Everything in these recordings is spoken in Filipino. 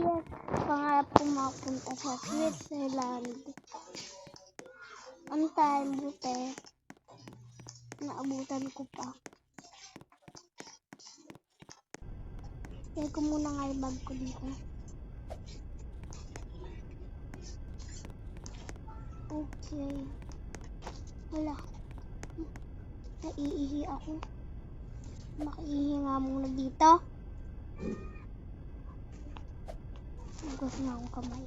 Yes, pangarap ko makapunta sa Switzerland. Ang time buti, naabutan ko pa. Kaya ko muna nga yung bag ko dito. Okay. Wala. Naiihi ako. Makiihi nga muna dito. Hugas na akong kamay.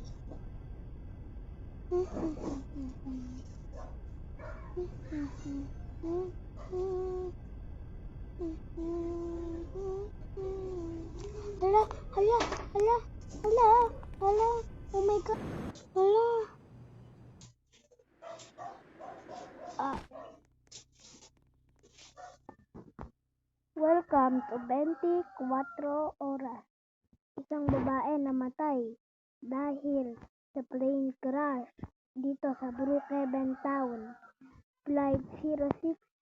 Hala, hala, hala, hala, hala, oh my god, hala. Welcome to 24 oras. Isang babae namatay dahil sa plane crash dito sa Brookhaven Town. Flight 06701.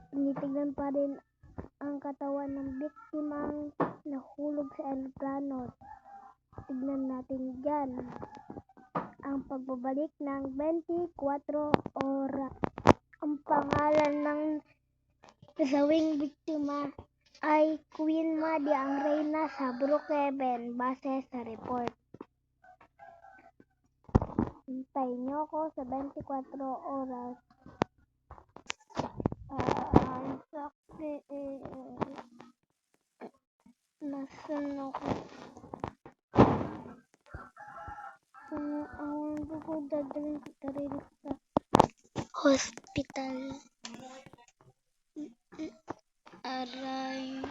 Tinitignan pa rin ang katawan ng biktimang nahulog sa eroplano. Tignan natin dyan ang pagbabalik ng 24 oras. Ang pangalan ng nasawing biktima ay Queen Maddie, ang reyna sa Brookhaven base sa report. Hintayin niyo ako sa 24 oras. Sakti nasan ako? Ang ko dadalhin ko sarili sa hospital. Aray.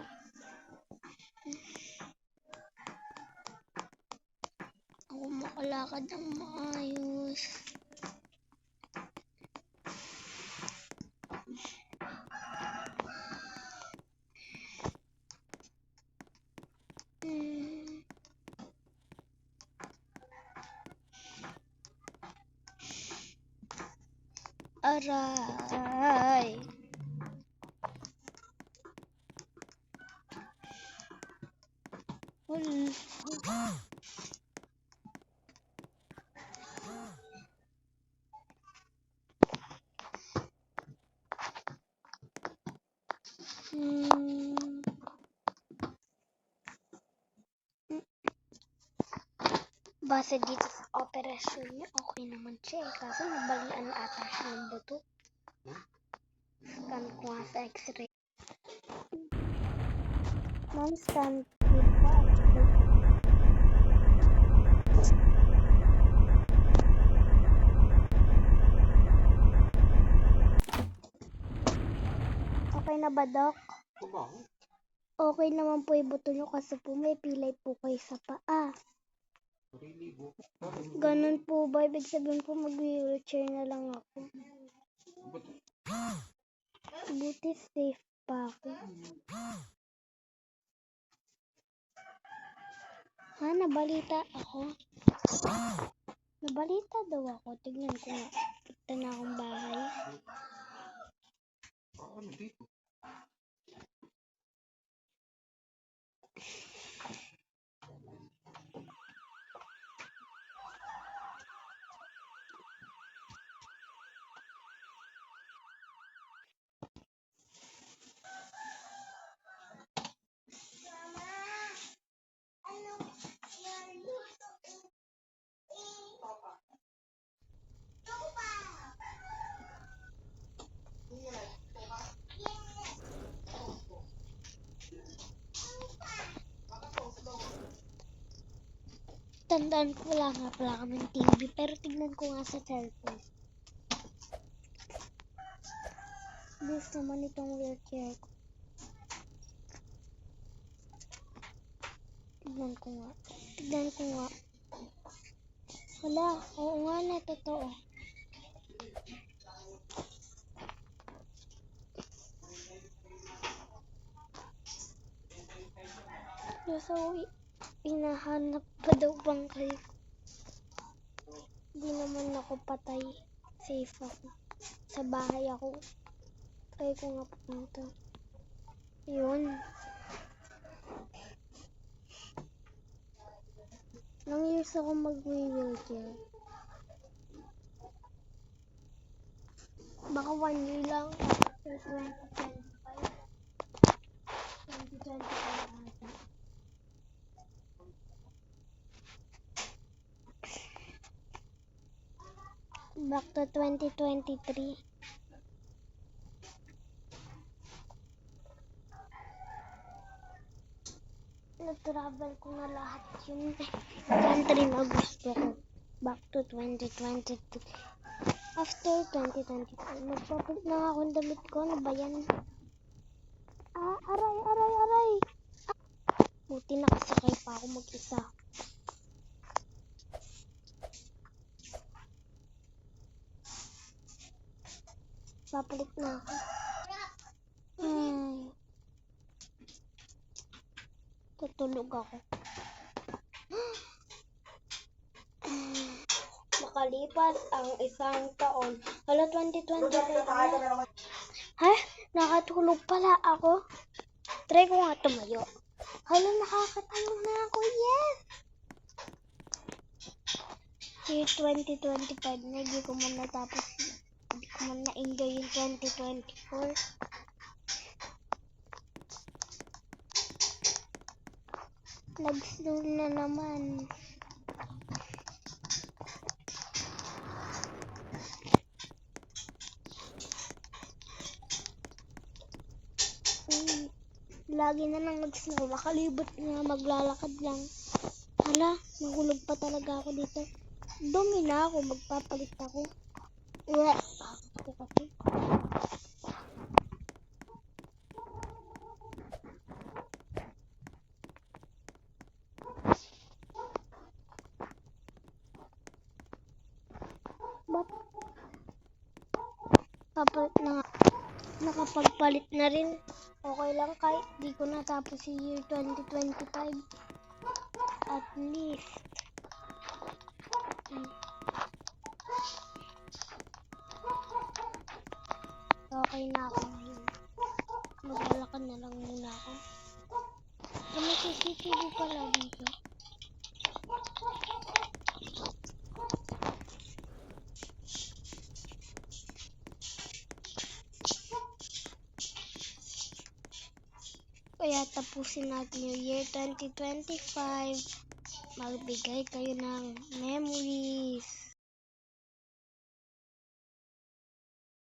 Ako makalakad ng maayos. Aray. Base dito sa operasyon niya, okay naman siya. Kaso nabalian ata siya ng buto. Scan ko nga sa x-ray. Non-scan dito. Okay na ba, Doc? Okay naman po yung buto nyo kasi po may pilay po kayo sa paa. Ganun po ba? Ibig sabihin po mag-wheelchair na lang ako. Buti safe pa ako. Ha? Nabalita ako? Nabalita daw ako. Tignan ko nga. Punta na akong bahay. Ano dito? Tandaan ko wala nga pala kaming TV, pero tignan ko nga sa cellphone. Bilis naman itong wheelchair ko. Tignan ko nga. Wala, oo nga na, totoo. So, hinahanap pa daw bangkay ko. Hindi naman ako patay. Safe ako. Sa bahay ako. Try ko nga pupunta. Yun. gusto ko mag-wheelchair. Baka 1 year lang after 2025. 2025 ata. Back to 2023. Na-travel ko na lahat yung country na gusto ko. Back to 2022. After 2025, magpapalit na nga akong damit ko. Ano ba yan? Aray! Buti nakasakay pa ako mag-isa. Papalit na ako. Tutulog ako. Makalipas ang isang taon. Hala, 2025 na. Ha? Nakatulog pala ako. Try ko nga tumayo. Hala, nakakatayo na ako. Yes! Year 2025 na, hindi ko man natapos. Hindi ko man na-enjoy yung 2024. Nag-snow na naman. Lagi na lang nag-snow. Makalibot nga, maglalakad lang. Hala, nagulog pa talaga ako dito. Dumi na ako, magpapalit ako. Ako kasi. Ba't? Papalit na nga. Nakapagpalit na rin. Okay lang kahit di ko natapos si year 2025. At least. Okay na ako ngayon. Maglalakad na lang muna ako. May CCTV pala dito. Kaya tapusin natin yung year 2025. Magbigay kayo ng memories.